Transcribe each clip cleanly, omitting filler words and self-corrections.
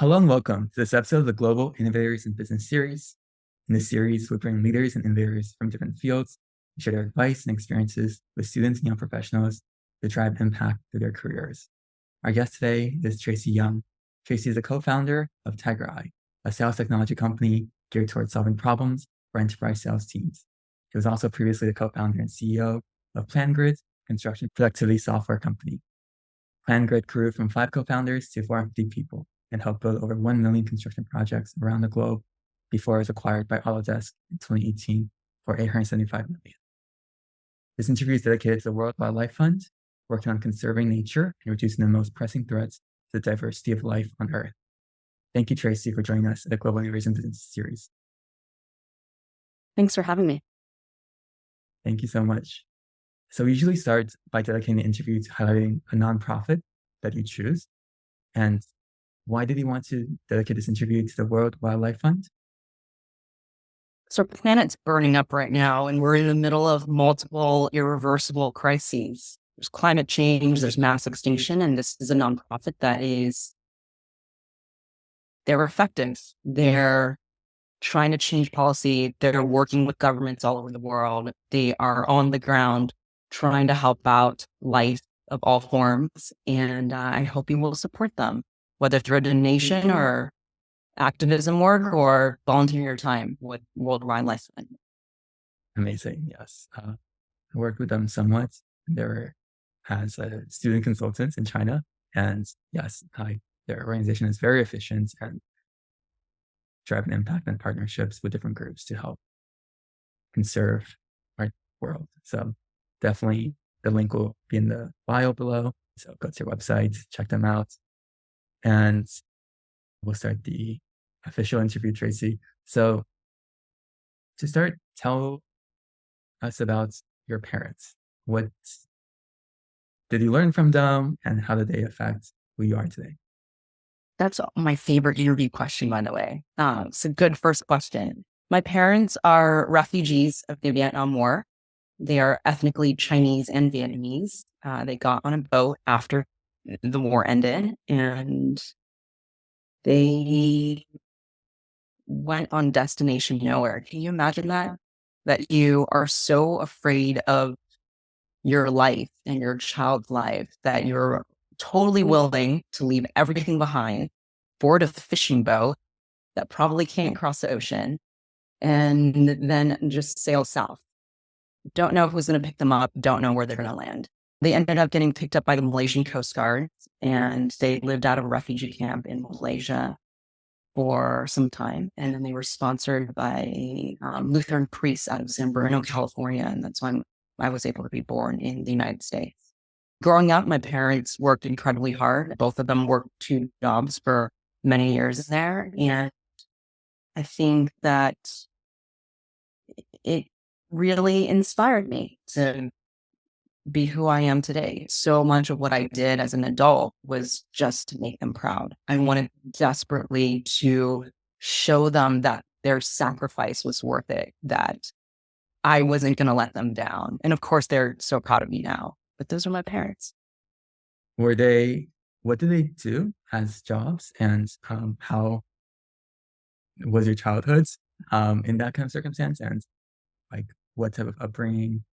Hello and welcome to this episode of the Global Innovators in Business series. In this series, we bring leaders and innovators from different fields to share their advice and experiences with students and young professionals to drive impact through their careers. Our guest today is Tracy Young. Tracy is a co-founder of TigerEye, a sales technology company geared towards solving problems for enterprise sales teams. He was also previously the co-founder and CEO of PlanGrid, construction productivity software company. PlanGrid grew from 5 co-founders to 450 people and helped build over 1 million construction projects around the globe before it was acquired by Autodesk in 2018 for $875 million. This interview is dedicated to the World Wildlife Fund, working on conserving nature and reducing the most pressing threats to the diversity of life on Earth. Thank you, Tracy, for joining us at the Global Innovators in Business series. Thanks for having me. Thank you so much. So we usually start by dedicating the interview to highlighting a nonprofit that you choose. And why did you want to dedicate this interview to the World Wildlife Fund? So our planet's burning up right now, and we're in the middle of multiple irreversible crises. There's climate change, there's mass extinction, and this is a nonprofit they're effective. They're trying to change policy. They're working with governments all over the world. They are on the ground trying to help out life of all forms. And I hope you will support them, whether through a donation or activism work or volunteer your time with World Wildlife Fund. Amazing, yes. I worked with them somewhat. They were as a student consultant in China. And yes, their organization is very efficient and drive an impact and partnerships with different groups to help conserve our world. So definitely the link will be in the bio below. So go to your website, check them out. And we'll start the official interview, Tracy. So to start, tell us about your parents. What did you learn from them and how did they affect who you are today? That's my favorite interview question, by the way. It's a good first question. My parents are refugees of the Vietnam War. They are ethnically Chinese and Vietnamese. They got on a boat after the war ended, and they went on destination nowhere. Can you imagine that? That you are so afraid of your life and your child's life that you're totally willing to leave everything behind, board a fishing boat that probably can't cross the ocean, and then just sail south. Don't know who's going to pick them up, don't know where they're going to land. They ended up getting picked up by the Malaysian Coast Guard, and they lived out of a refugee camp in Malaysia for some time. And then they were sponsored by Lutheran priests out of San Bruno, California. And that's when I was able to be born in the United States. Growing up, my parents worked incredibly hard. Both of them worked 2 jobs for many years there. And I think that it really inspired me to be who I am today. So much of what I did as an adult was just to make them proud. I wanted desperately to show them that their sacrifice was worth it, that I wasn't going to let them down. And of course, they're so proud of me now. But those are my parents. What did they do as jobs, and how was your childhood in that kind of circumstance, and like what type of upbringing?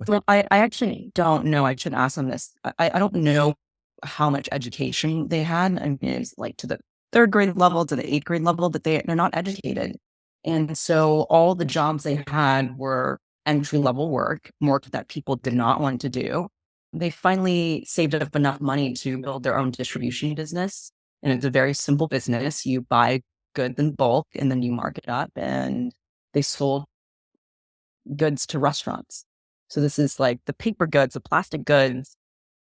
Well, I actually don't know. I should ask them this. I don't know how much education they had. I mean, it's like to the 3rd grade level, to the 8th grade level, but they're not educated. And so all the jobs they had were entry level work that people did not want to do. They finally saved up enough money to build their own distribution business. And it's a very simple business. You buy goods in bulk and then you mark it up, and they sold goods to restaurants. So this is like the paper goods, the plastic goods,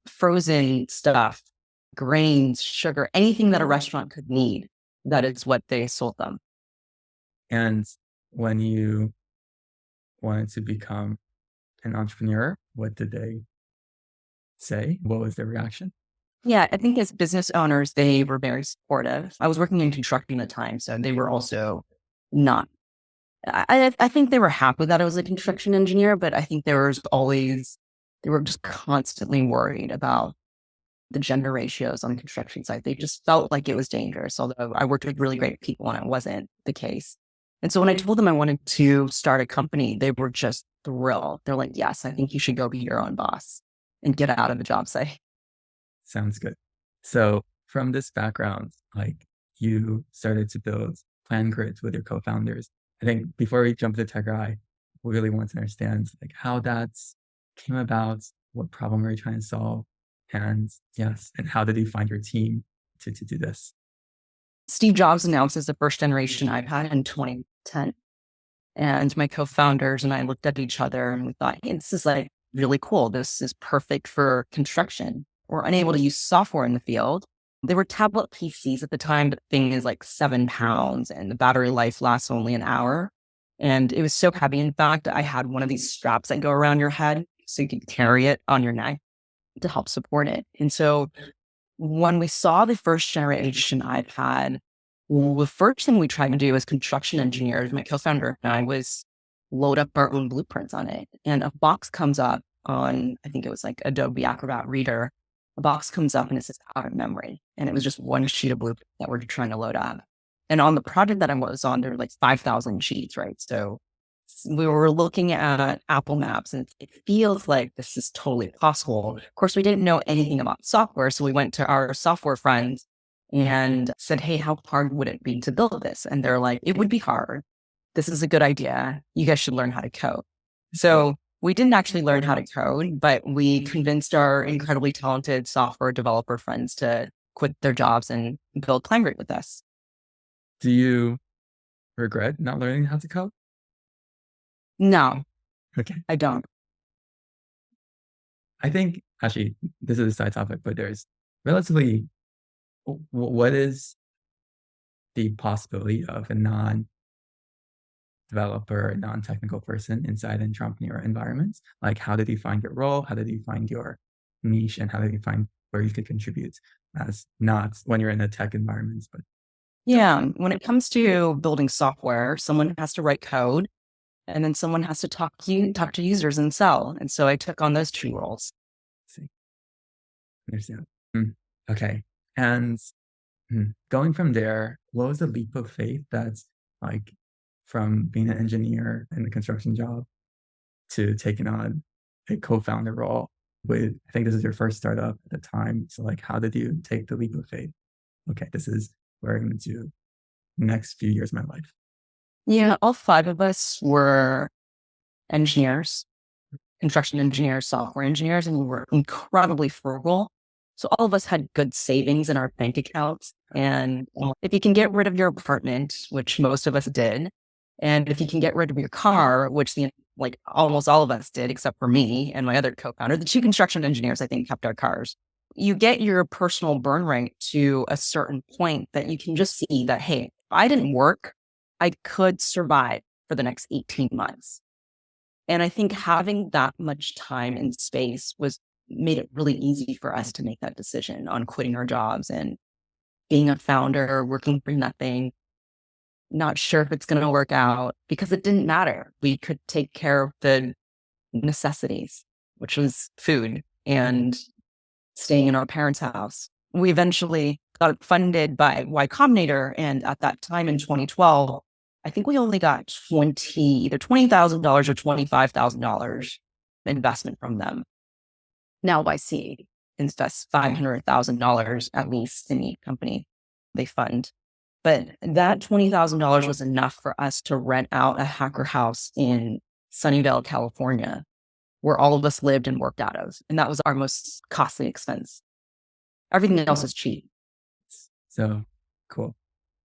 frozen stuff, grains, sugar, anything that a restaurant could need. That is what they sold them. And when you wanted to become an entrepreneur, what did they say? What was their reaction? Yeah, I think as business owners, they were very supportive. I was working in construction at the time, so they were also not. I think they were happy that I was a construction engineer, but I think they were just constantly worried about the gender ratios on the construction site. They just felt like it was dangerous, although I worked with really great people and it wasn't the case. And so when I told them I wanted to start a company, they were just thrilled. They're like, yes, I think you should go be your own boss and get out of the job site. Sounds good. So from this background, like you started to build PlanGrids with your co-founders. I think before we jump to TigerEye, we really want to understand like how that came about, what problem are you trying to solve, and yes, and how did you find your team to do this? Steve Jobs announces the first generation iPad in 2010. And my co-founders and I looked at each other and we thought, hey, this is like really cool. This is perfect for construction. We're unable to use software in the field. They were tablet PCs at the time. The thing is like 7 pounds and the battery life lasts only an hour. And it was so heavy. In fact, I had one of these straps that go around your head so you can carry it on your neck to help support it. And so when we saw the first generation iPad, the first thing we tried to do as construction engineers, my co-founder and I, was load up our own blueprints on it. And a box comes up on, I think it was like Adobe Acrobat Reader. A box comes up and it says out of memory. And it was just one sheet of blueprint that we're trying to load up. And on the project that I was on, there were like 5,000 sheets, right? So we were looking at Apple Maps and it feels like this is totally possible. Of course, we didn't know anything about software. So we went to our software friends and said, hey, how hard would it be to build this? And they're like, it would be hard. This is a good idea. You guys should learn how to code. So we didn't actually learn how to code, but we convinced our incredibly talented software developer friends to quit their jobs and build PlanGrid with us. Do you regret not learning how to code? No, Okay. I don't. I think actually this is a side topic, but there's relatively what is the possibility of a non-developer, non-technical person inside entrepreneur environments? Like how did you find your role? How did you find your niche? And how did you find where you could contribute as not when you're in a tech environment, but Yeah, when it comes to building software, someone has to write code and then someone has to talk to users and sell. And so I took on those two roles. see, understand. Okay. And going from there, what was the leap of faith that's like from being an engineer in the construction job to taking on a co-founder role with, I think this is your first startup at the time. So like, how did you take the leap of faith? Okay, this is where I'm going to do next few years of my life. Yeah, all 5 of us were engineers, construction engineers, software engineers, and we were incredibly frugal. So all of us had good savings in our bank accounts. And if you can get rid of your apartment, which most of us did, and if you can get rid of your car, which like almost all of us did, except for me and my other co-founder, the 2 construction engineers, I think, kept our cars. You get your personal burn rate to a certain point that you can just see that, hey, if I didn't work, I could survive for the next 18 months. And I think having that much time and space made it really easy for us to make that decision on quitting our jobs and being a founder, working for nothing, not sure if it's going to work out because it didn't matter. We could take care of the necessities, which was food and staying in our parents' house. We eventually got funded by Y Combinator. And at that time in 2012, I think we only got either $20,000 or $25,000 investment from them. Now YC invests $500,000 at least in each company they fund. But that $20,000 was enough for us to rent out a hacker house in Sunnyvale, California, where all of us lived and worked out of. And that was our most costly expense. Everything else is cheap. So cool.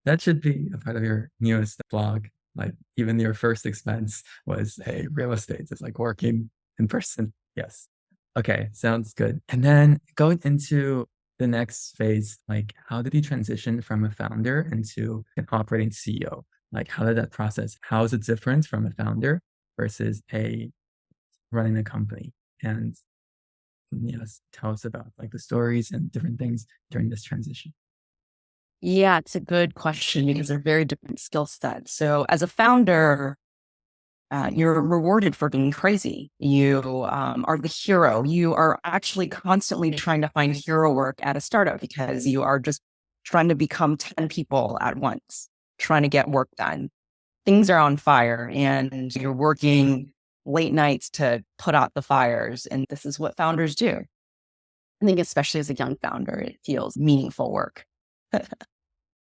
That should be a part of your newest blog. Like even your first expense was, hey, real estate. It's like working in person. Yes. Okay, sounds good. And then going into the next phase, like how did you transition from a founder into an operating CEO? Like how did that process? How is it different from a founder versus a running a company? And yes, tell us about like the stories and different things during this transition. Yeah, it's a good question because they're very different skill sets. So as a founder, you're rewarded for being crazy. You are the hero. You are actually constantly trying to find hero work at a startup because you are just trying to become 10 people at once, trying to get work done. Things are on fire and you're working late nights to put out the fires. And this is what founders do. I think, especially as a young founder, it feels meaningful work.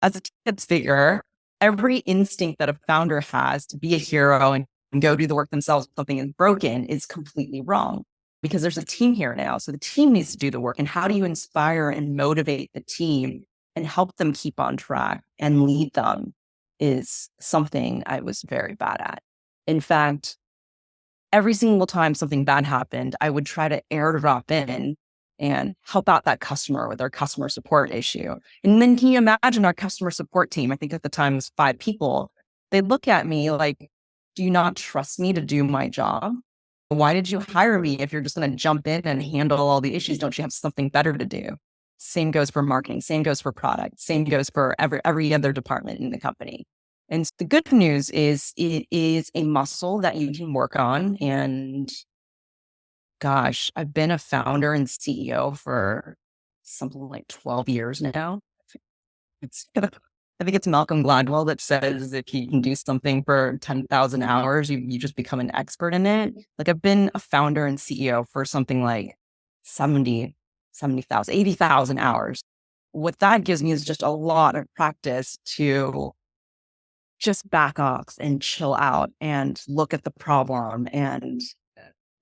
As a tips figure, every instinct that a founder has to be a hero and go do the work themselves if something is broken is completely wrong because there's a team here now. So the team needs to do the work. And how do you inspire and motivate the team and help them keep on track and lead them is something I was very bad at. In fact, every single time something bad happened, I would try to airdrop in and help out that customer with their customer support issue. And then can you imagine our customer support team? I think at the time it was 5 people. They look at me like, do you not trust me to do my job? Why did you hire me if you're just going to jump in and handle all the issues? Don't you have something better to do? Same goes for marketing, same goes for product, same goes for every other department in the company. And the good news is it is a muscle that you can work on. And gosh, I've been a founder and CEO for something like 12 years now. I think it's Malcolm Gladwell that says if you can do something for 10,000 hours, you just become an expert in it. Like I've been a founder and CEO for something like 70,000, 80,000 hours. What that gives me is just a lot of practice to just back off and chill out and look at the problem and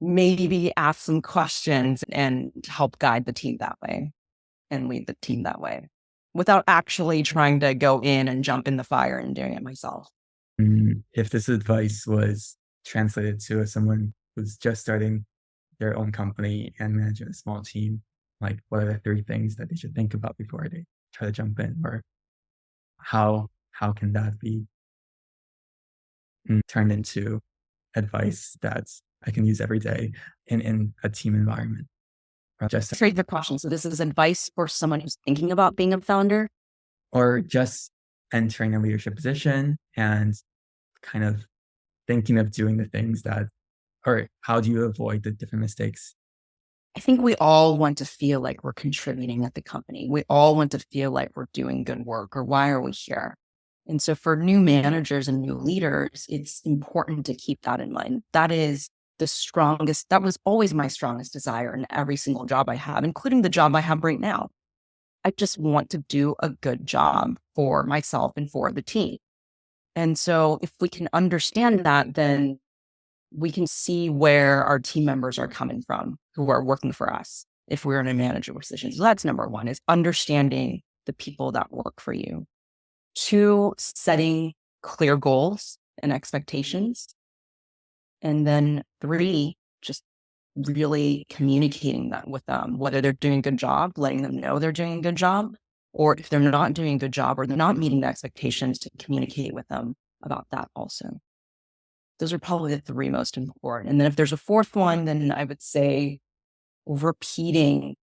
maybe ask some questions and help guide the team that way and lead the team that way without actually trying to go in and jump in the fire and doing it myself. If this advice was translated to someone who's just starting their own company and managing a small team, like what are the 3 things that they should think about before they try to jump in, or how can that be turned into advice that I can use every day in a team environment? Just Very good question. So this is advice for someone who's thinking about being a founder, or just entering a leadership position and kind of thinking of doing the things that, or how do you avoid the different mistakes? I think we all want to feel like we're contributing at the company. We all want to feel like we're doing good work, or why are we here? And so for new managers and new leaders, it's important to keep that in mind. That is that was always my strongest desire in every single job I have, including the job I have right now. I just want to do a good job for myself and for the team. And so if we can understand that, then we can see where our team members are coming from who are working for us if we're in a managerial position. So that's number 1, is understanding the people that work for you. 2, setting clear goals and expectations. And then 3, just really communicating that with them, whether they're doing a good job, letting them know they're doing a good job, or if they're not doing a good job or they're not meeting the expectations, to communicate with them about that also. Those are probably the 3 most important. And then if there's a 4th one, then I would say repeating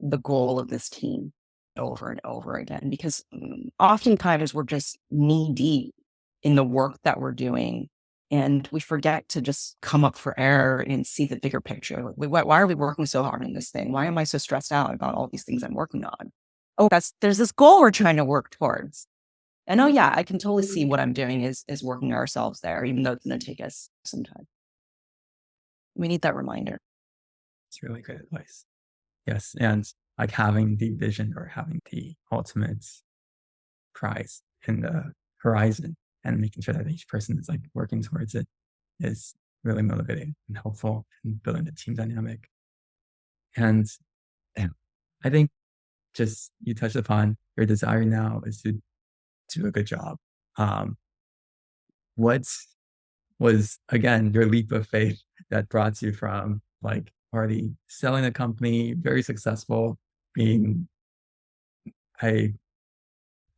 the goal of this team over and over again, because oftentimes we're just knee deep in the work that we're doing. And we forget to just come up for air and see the bigger picture. Why are we working so hard on this thing? Why am I so stressed out about all these things I'm working on? Oh, there's this goal we're trying to work towards. And oh yeah, I can totally see what I'm doing is working ourselves there, even though it's going to take us some time. We need that reminder. It's really great advice. Yes, and like having the vision or having the ultimate prize in the horizon and making sure that each person is like working towards it is really motivating and helpful in building the team dynamic. And I think just you touched upon your desire now is to do a good job. What was, again, your leap of faith that brought you from like already selling a company, very successful, being a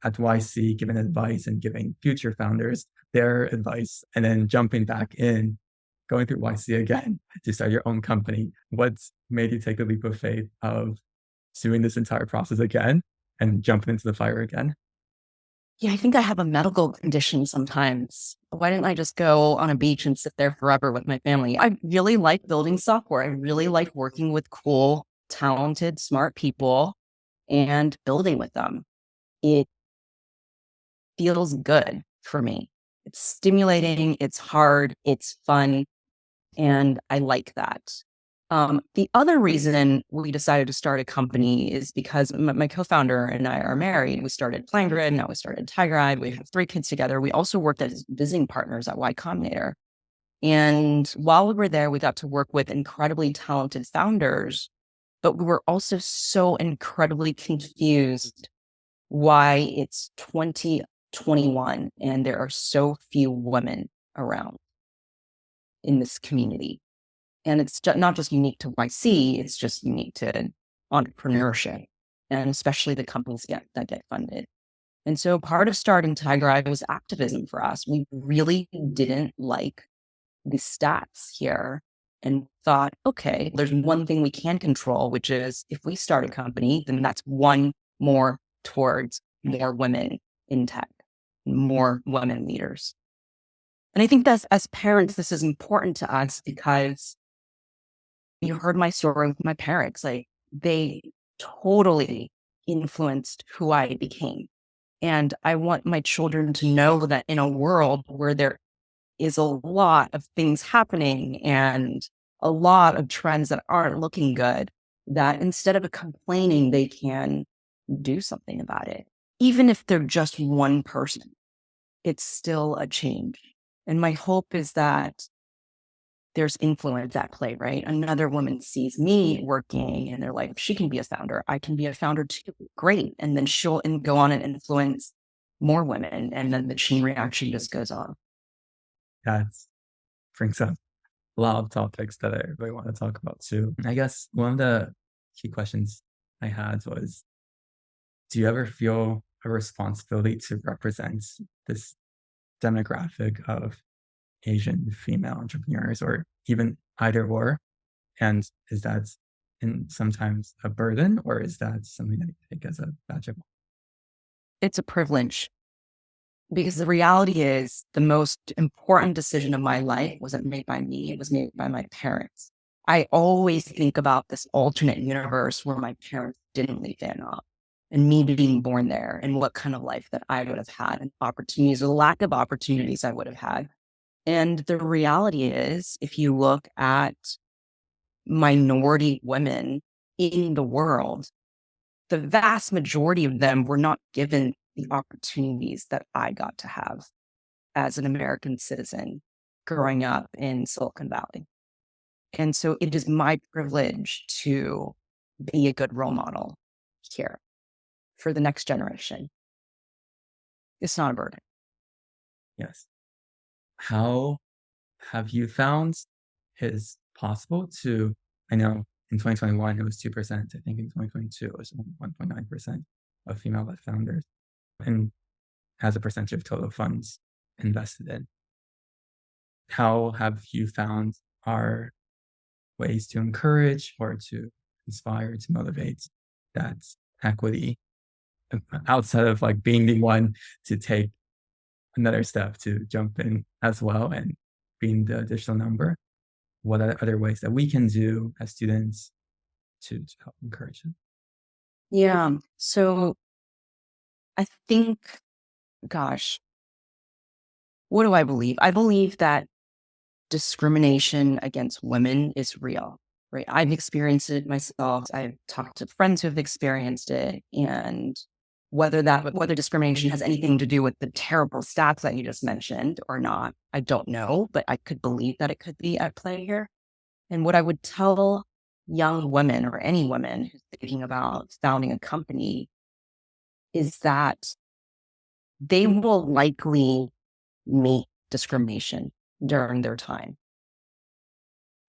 at YC, giving advice and giving future founders their advice, and then jumping back in, going through YC again to start your own company? What made you take the leap of faith of doing this entire process again and jumping into the fire again? Yeah, I think I have a medical condition sometimes. Why didn't I just go on a beach and sit there forever with my family? I really like building software. I really like working with cool, talented, smart people and building with them. It feels good for me. It's stimulating, it's hard, it's fun, and I like that. The other reason we decided to start a company is because my co-founder and I are married. We started PlanGrid, now we started TigerEye. We have 3 kids together. We also worked as visiting partners at Y Combinator. And while we were there, we got to work with incredibly talented founders, but we were also so incredibly confused why it's 2021 and there are so few women around in this community. And it's not just unique to YC, it's just unique to entrepreneurship and especially the companies that get funded. And so part of starting TigerEye was activism for us. We really didn't like the stats here and thought, okay, there's one thing we can control, which is if we start a company, then that's one more towards more women in tech, more women leaders. And I think that as parents, this is important to us because you heard my story with my parents. Like they totally influenced who I became. And I want my children to know that in a world where there is a lot of things happening and a lot of trends that aren't looking good, that instead of complaining, they can do something about it. Even if they're just one person, it's still a change. And my hope is that there's influence at play, right? Another woman sees me working and they're like, she can be a founder. I can be a founder too. Great. And then she'll go on and influence more women. And then the chain reaction just goes on. That brings up a lot of topics that I really want to talk about too. I guess one of the key questions I had was, do you ever feel a responsibility to represent this demographic of Asian female entrepreneurs or even either or? And is that sometimes a burden or is that something that you take as a badge of It's a privilege because the reality is the most important decision of my life wasn't made by me. It was made by my parents. I always think about this alternate universe where my parents didn't leave Vietnam and me being born there and what kind of life that I would have had and opportunities or lack of opportunities I would have had. And the reality is, if you look at minority women in the world, the vast majority of them were not given the opportunities that I got to have as an American citizen growing up in Silicon Valley. And so it is my privilege to be a good role model here for the next generation. It's not a burden. yes? How have you found it is possible to, I know in 2021 it was 2%, I think in 2022 it was 1.9% of female-led founders, and as a percentage of total funds invested in. How have you found are ways to encourage or to inspire, to motivate that equity outside of like being the one to take another step to jump in as well and being the additional number? What are other ways that we can do as students to help encourage it? Yeah. So I think, gosh, what do I believe? I believe that discrimination against women is real, right? I've experienced it myself. I've talked to friends who have experienced it. And whether discrimination has anything to do with the terrible stats that you just mentioned or not, I don't know, but I could believe that it could be at play here. And what I would tell young women or any woman who's thinking about founding a company is that they will likely meet discrimination during their time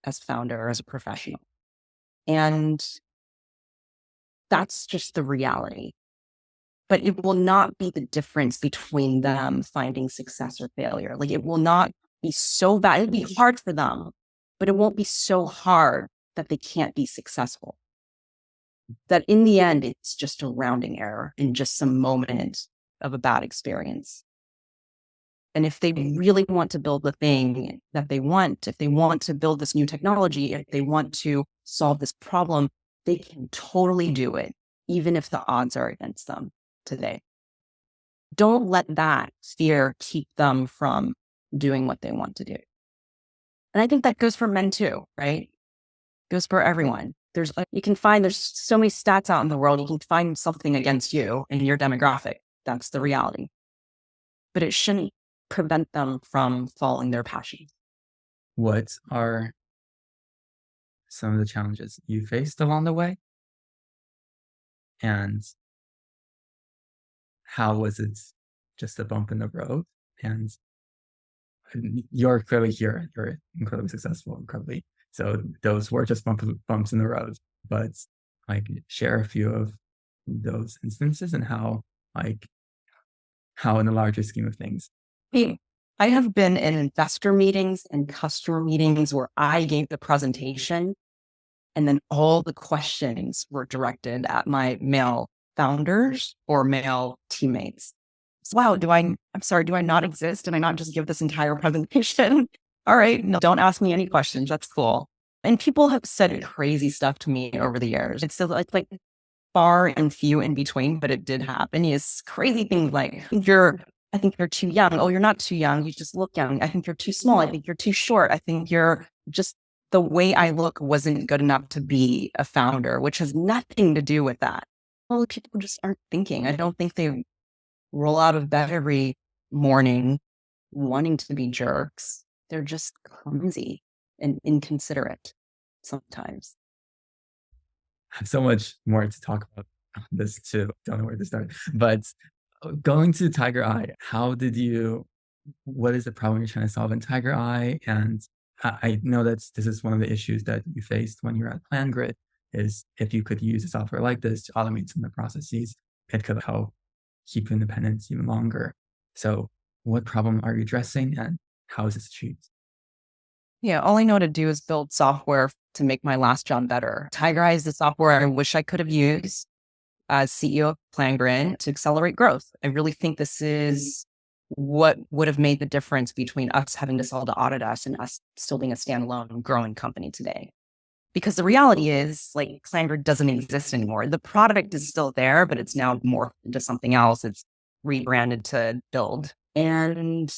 as founder or as a professional. And that's just the reality. But it will not be the difference between them finding success or failure. Like it will not be so bad. It'll be hard for them, but it won't be so hard that they can't be successful. That in the end, it's just a rounding error in just some moment of a bad experience. And if they really want to build the thing that they want, if they want to build this new technology, if they want to solve this problem, they can totally do it, even if the odds are against them today. Don't let that fear keep them from doing what they want to do. And I think that goes for men too, right? Goes for everyone. There's so many stats out in the world. You can find something against you in your demographic. That's the reality. But it shouldn't prevent them from following their passion. What are some of the challenges you faced along the way? And how was it just a bump in the road? And you're clearly here, you're incredibly successful, incredibly. So those were just bumps in the road, but like share a few of those instances and how in the larger scheme of things. Hey, I have been in investor meetings and customer meetings where I gave the presentation and then all the questions were directed at my male founders or male teammates. So, wow, do I not exist? Did I not just give this entire presentation? All right, no, don't ask me any questions. That's cool. And people have said crazy stuff to me over the years. It's still like far and few in between, but it did happen. Is crazy things like I think you're too young. Oh, you're not too young. You just look young. I think you're too small. I think you're too short. I think you're just the way I look wasn't good enough to be a founder, which has nothing to do with that. Well, people just aren't thinking. I don't think they roll out of bed every morning wanting to be jerks. They're just clumsy and inconsiderate sometimes. I have so much more to talk about this too. Don't know where to start. But going to TigerEye, what is the problem you're trying to solve in TigerEye? And I know that this is one of the issues that you faced when you were at PlanGrid, is if you could use a software like this to automate some of the processes, it could help keep independence even longer. So what problem are you addressing and how is this achieved? Yeah, all I know how to do is build software to make my last job better. TigerEye is the software I wish I could have used as CEO of PlanGrid to accelerate growth. I really think this is what would have made the difference between us having to sell to Autodesk and us still being a standalone growing company today. Because the reality is, like, PlanGrid doesn't exist anymore. The product is still there, but it's now morphed into something else. It's rebranded to Build. And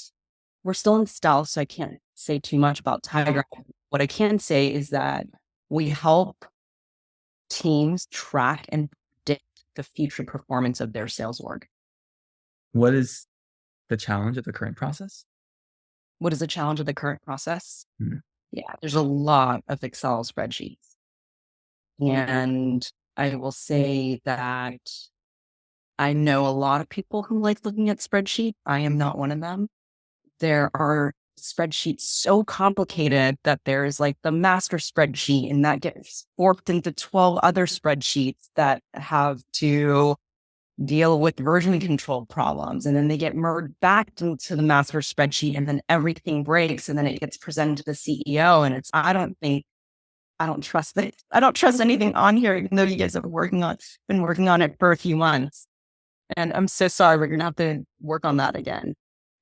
we're still in stealth, so I can't say too much about TigerEye. What I can say is that we help teams track and predict the future performance of their sales org. What is the challenge of the current process? What is the challenge of the current process? Hmm. Yeah, there's a lot of Excel spreadsheets. And I will say that I know a lot of people who like looking at spreadsheets. I am not one of them. There are spreadsheets so complicated that there's like the master spreadsheet, and that gets warped into 12 other spreadsheets that have to deal with version control problems. And then they get merged back into the master spreadsheet, and then everything breaks, and then it gets presented to the CEO. And I don't trust that. I don't trust anything on here, even though you guys have been working on it for a few months. And I'm so sorry, but you're going to have to work on that again.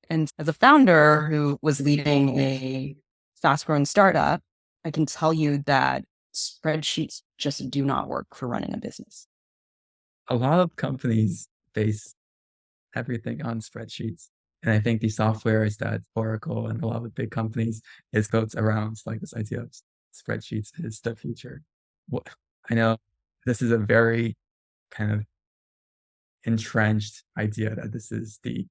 And as a founder who was leading a fast growing startup, I can tell you that spreadsheets just do not work for running a business. A lot of companies base everything on spreadsheets. And I think the softwares that Oracle and a lot of big companies is built around like this idea of spreadsheets is the future. I know this is a very kind of entrenched idea that this is the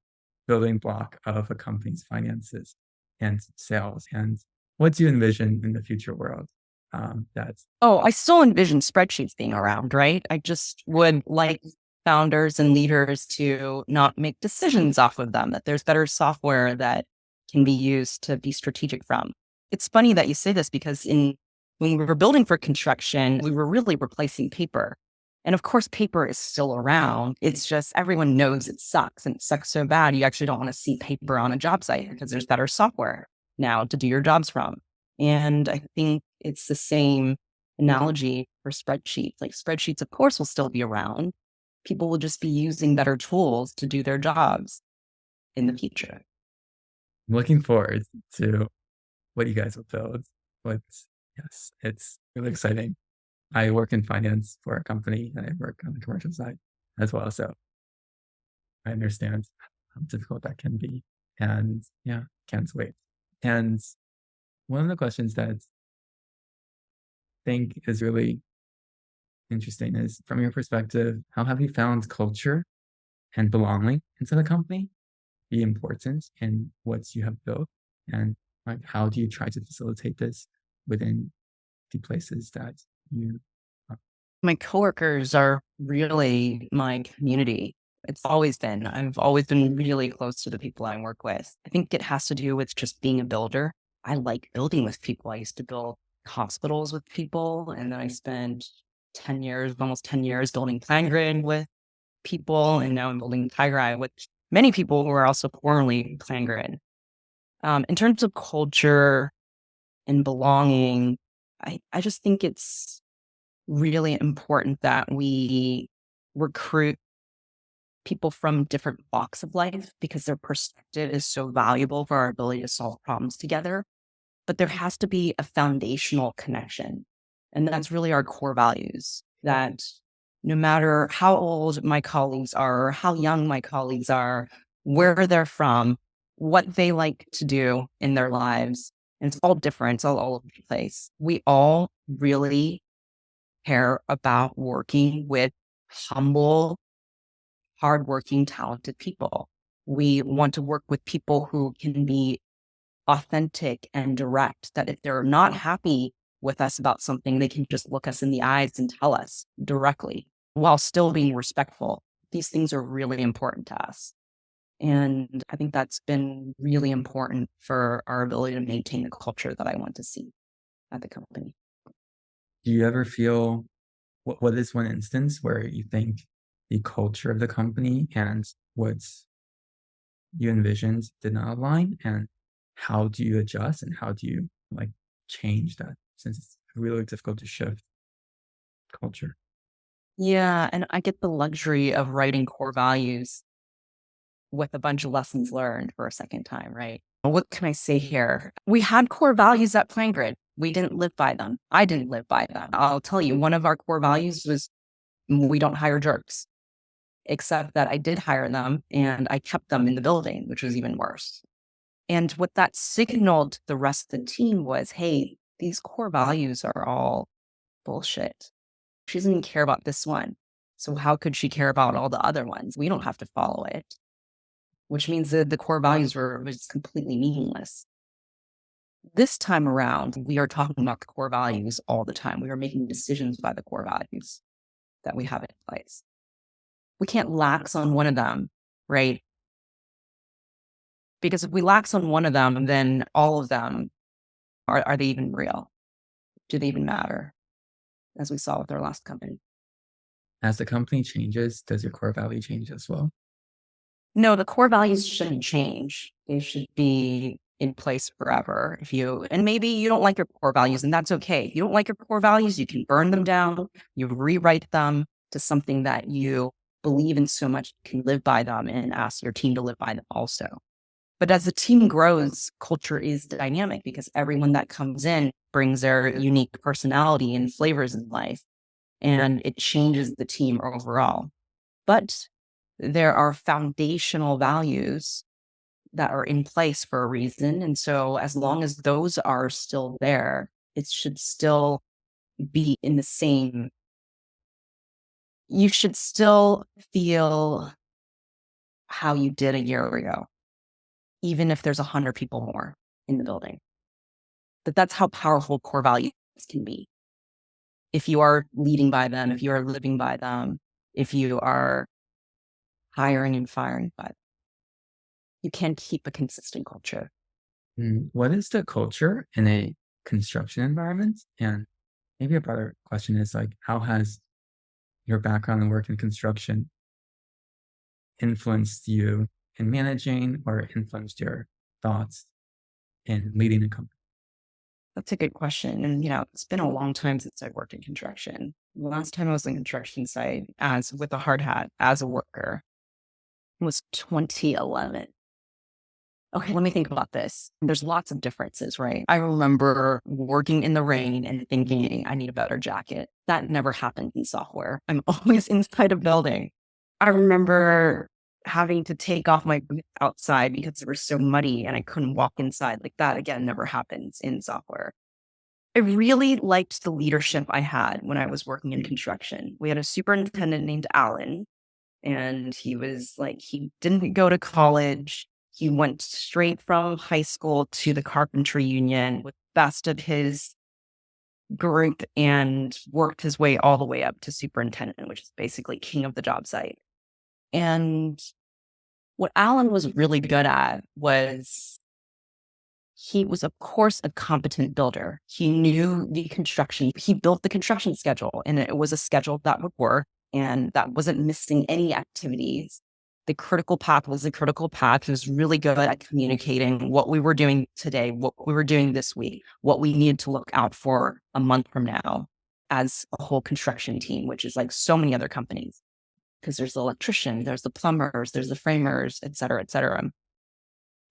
building block of a company's finances and sales. And what do you envision in the future world? I still envision spreadsheets being around, right? I just would like founders and leaders to not make decisions off of them, that there's better software that can be used to be strategic from. It's funny that you say this because when we were building for construction, we were really replacing paper. And of course, paper is still around. It's just everyone knows it sucks, and it sucks so bad. You actually don't want to see paper on a job site because there's better software now to do your jobs from. And I think it's the same analogy for spreadsheets. Like, spreadsheets, of course, will still be around, people will just be using better tools to do their jobs in the future. I'm looking forward to what you guys will build. But yes, it's really exciting. I work in finance for a company and I work on the commercial side as well. So I understand how difficult that can be. And yeah, can't wait. And one of the questions that I think is really interesting is from your perspective, how have you found culture and belonging into the company be important in what you have built? And like, how do you try to facilitate this within the places that you My coworkers are really my community. It's always been. I've always been really close to the people I work with. I think it has to do with just being a builder. I like building with people. I used to build hospitals with people, and then I spent 10 years, almost 10 years building PlanGrid with people, and now I'm building TigerEye with many people who are also formerly PlanGrid. In terms of culture and belonging, I just think it's really important that we recruit people from different walks of life because their perspective is so valuable for our ability to solve problems together. But there has to be a foundational connection. And that's really our core values that no matter how old my colleagues are, or how young my colleagues are, where they're from, what they like to do in their lives, and it's all different, it's all over the place. We all really care about working with humble, hardworking, talented people. We want to work with people who can be authentic and direct, that if they're not happy with us about something, they can just look us in the eyes and tell us directly while still being respectful. These things are really important to us. And I think that's been really important for our ability to maintain the culture that I want to see at the company. do you ever feel what is one instance where you think the culture of the company and what you envisioned did not align? And how do you adjust and how do you like change that since it's really difficult to shift culture? Yeah, and I get the luxury of writing core values with a bunch of lessons learned for a second time, right? What can I say here? We had core values at PlanGrid. We didn't live by them. I didn't live by them. I'll tell you, one of our core values was we don't hire jerks, except that I did hire them and I kept them in the building, which was even worse. And what that signaled to the rest of the team was, hey, these core values are all bullshit. She doesn't even care about this one. So how could she care about all the other ones? We don't have to follow it, which means that the core values were was completely meaningless. This time around, we are talking about the core values all the time. We are making decisions by the core values that we have in place. We can't lax on one of them, right? Because if we lax on one of them, then all of them are they even real? Do they even matter? As we saw with our last company. As the company changes, does your core value change as well? No, the core values shouldn't change. They should be in place forever. And maybe you don't like your core values, and that's okay. If you don't like your core values, you can burn them down, you rewrite them to something that you believe in so much, you can live by them and ask your team to live by them also. But as the team grows, culture is dynamic because everyone that comes in brings their unique personality and flavors in life, and it changes the team overall. But there are foundational values that are in place for a reason. And so as long as those are still there, it should still be in the same, you should still feel how you did a year ago, even if there's 100 people more in the building. That's how powerful core values can be. If you are leading by them, if you are living by them, if you are hiring and firing by them, you can keep a consistent culture. What is the culture in a construction environment? And maybe a broader question is like, how has your background and work in construction influenced you in managing or influenced your thoughts in leading a company? That's a good question. And, it's been a long time since I worked in construction. The last time I was in construction site as with a hard hat as a worker was 2011. Okay, let me think about this. There's lots of differences, right? I remember working in the rain and thinking, I need a better jacket. That never happened in software. I'm always inside a building. I remember having to take off my boots outside because they were so muddy and I couldn't walk inside. Like that, again, never happens in software. I really liked the leadership I had when I was working in construction. We had a superintendent named Alan, and he didn't go to college. He went straight from high school to the carpentry union with the best of his group and worked his way all the way up to superintendent, which is basically king of the job site. And what Alan was really good at was he was, of course, a competent builder. He knew the construction. He built the construction schedule, and it was a schedule that would work and that wasn't missing any activities. The critical path was the critical path. He was really good at communicating what we were doing today, what we were doing this week, what we needed to look out for a month from now as a whole construction team, which is like so many other companies. Because there's the electrician, there's the plumbers, there's the framers, et cetera, et cetera.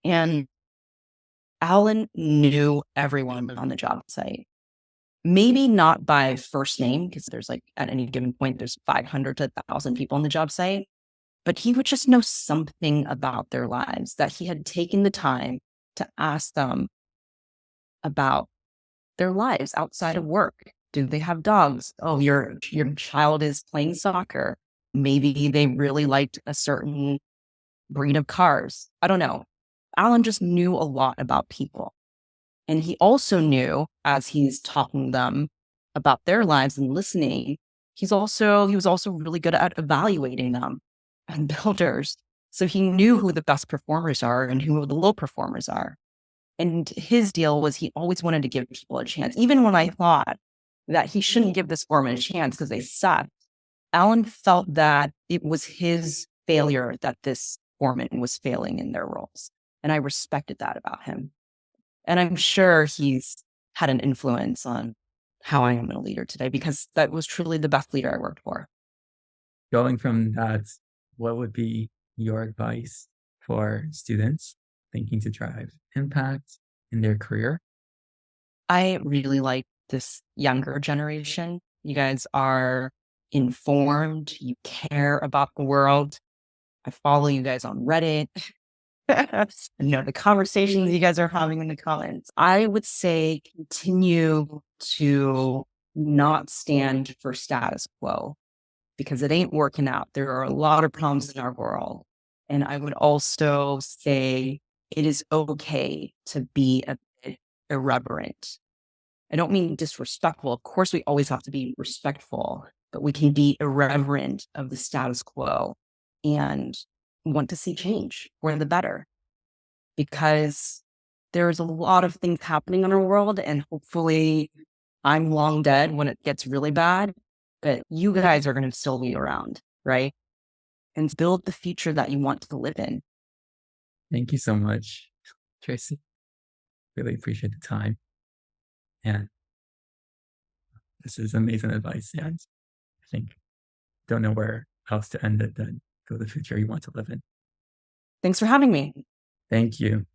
And Alan knew everyone on the job site. Maybe not by first name, because there's like at any given point, there's 500 to 1,000 people on the job site, but he would just know something about their lives that he had taken the time to ask them about their lives outside of work. Do they have dogs? Oh, your child is playing soccer. Maybe they really liked a certain breed of cars. I don't know. Alan just knew a lot about people. And he also knew, as he's talking to them about their lives and listening, he was also really good at evaluating them and builders. So he knew who the best performers are and who the low performers are. And his deal was he always wanted to give people a chance. Even when I thought that he shouldn't give this foreman a chance because they sucked, Alan felt that it was his failure that this foreman was failing in their roles. And I respected that about him. And I'm sure he's had an influence on how I am a leader today, because that was truly the best leader I worked for. Going from that, what would be your advice for students thinking to drive impact in their career? I really like this younger generation. You guys are informed, you care about the world. I follow you guys on Reddit. The conversations you guys are having in the comments. I would say continue to not stand for status quo, because it ain't working out. There are a lot of problems in our world. And I would also say it is okay to be a bit irreverent. I don't mean disrespectful. Of course, we always have to be respectful, but we can be irreverent of the status quo and want to see change for the better, because there's a lot of things happening in our world, and hopefully I'm long dead when it gets really bad, but you guys are going to still be around, right? And build the future that you want to live in. Thank you so much, Tracy. Really appreciate the time. And this is amazing advice. And I think don't know where else to end it than go the future you want to live in. Thanks for having me. Thank you.